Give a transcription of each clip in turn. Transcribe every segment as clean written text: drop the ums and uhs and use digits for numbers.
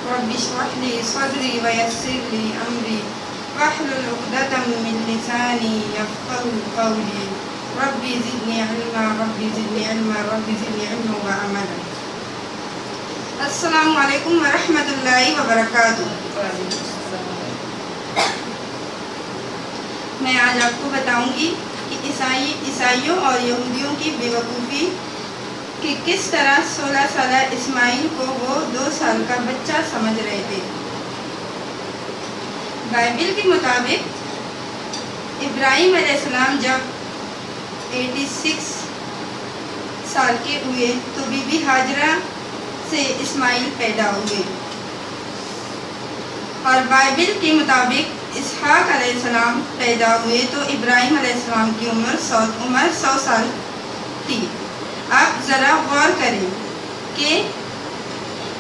رب اشرح لي صدري ويسر لي أمري واحلل عقدة من لساني يفقهوا قولي ربي زدني علما ربي زدني علما ربي زدني علما وعملا. السلام علیکم ورحمۃ اللہ وبرکاتہ. میں آج آپ کو بتاؤں گی کہ عیسائیوں اور یہودیوں کی بے وقوفی کہ کس طرح 16 سالہ اسماعیل کو وہ 2 سال کا بچہ سمجھ رہے تھے. بائبل کے مطابق ابراہیم علیہ السلام جب 86 سال کے ہوئے تو بی بی ہاجرہ سے اسماعیل پیدا ہوئے، اور بائبل کے مطابق اسحاق علیہ السلام پیدا ہوئے تو ابراہیم علیہ السلام کی عمر 100 سال تھی. آپ ذرا غور کریں کہ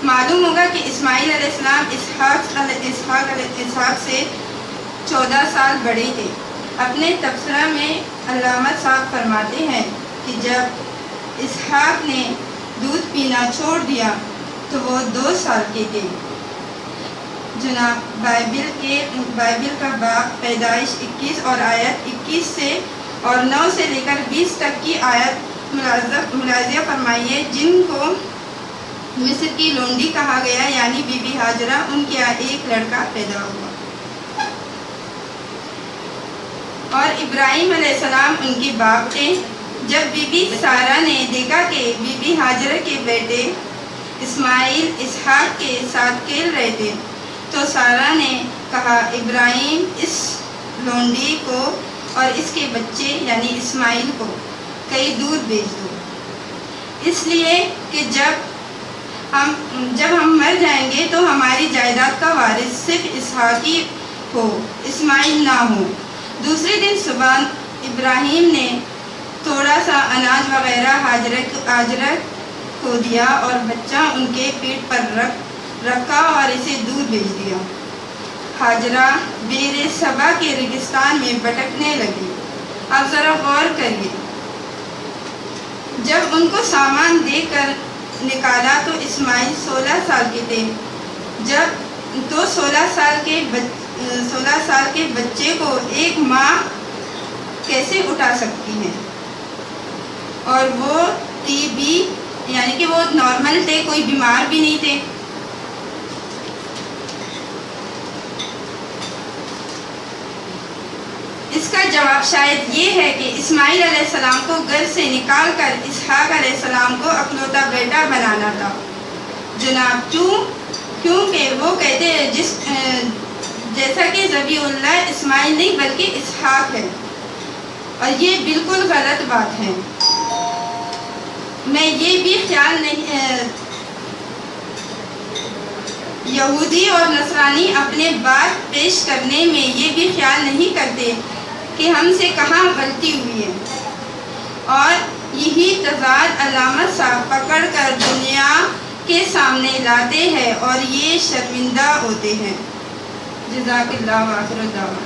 معلوم ہوگا کہ اسماعیل علیہ السلام اسحاق سے 14 سال بڑے تھے. اپنے تبصرہ میں علامہ صاحب فرماتے ہیں کہ جب اسحاق نے دودھ پینا چھوڑ دیا تو وہ 2 سال کے تھے. جناب بائبل کا باب پیدائش 21 اور آیت 21 سے اور 9 سے لے کر 20 تک کی آیت ملاحظہ فرمائیے جن کو مصر کی لونڈی کہا گیا یعنی بی بی ہاجرہ، ان کے ایک لڑکا پیدا ہوا اور ابراہیم علیہ السلام ان کے باپ تھے. جب بی بی سارہ نے دیکھا کہ بی بی ہاجرہ کے بیٹے اسماعیل اسحاق کے ساتھ کھیل رہے تھے تو سارہ نے کہا ابراہیم اس لونڈی کو اور اس کے بچے یعنی اسماعیل کو کہیں دور بھیج دو، اس لیے کہ جب ہم مر جائیں گے تو ہماری جائیداد کا وارث صرف اسحاق ہی ہو، اسماعیل نہ ہو. دوسرے دن صبح ابراہیم نے تھوڑا سا اناج وغیرہ ہاجرہ کو دیا اور بچہ ان کے پیٹ پر رکھا اور اسے دور بھیج دیا. ہاجرہ بیر صبا کے ریگستان میں بھٹکنے لگی. آپ ذرا غور کریے، جب ان کو سامان دے کر نکالا تو اسماعیل 16 سال کے تھے. جب تو 16 سال کے بچے کو ایک ماں کیسے اٹھا سکتی ہے؟ اور وہ TB یعنی کہ وہ نارمل تھے، کوئی بیمار بھی نہیں تھے. اس کا جواب شاید یہ ہے کہ اسماعیل علیہ السلام کو گھر سے نکال کر اسحاق علیہ السلام کو اکلوتا بیٹا بنانا تھا. جناب کیونکہ وہ کہتے ہیں جیسا کہ ذبیح اللہ اسماعیل نہیں بلکہ اسحاق ہے، اور یہ بالکل غلط بات ہے. میں یہ بھی خیال نہیں یہودی اور نصرانی اپنے بات پیش کرنے میں یہ بھی خیال نہیں کرتے کہ ہم سے کہاں غلطی ہوئی ہے، اور یہی تضاد علامت صاحب پکڑ کر دنیا کے سامنے لاتے ہیں اور یہ شرمندہ ہوتے ہیں. جزاک اللہ و آخر الدعوان.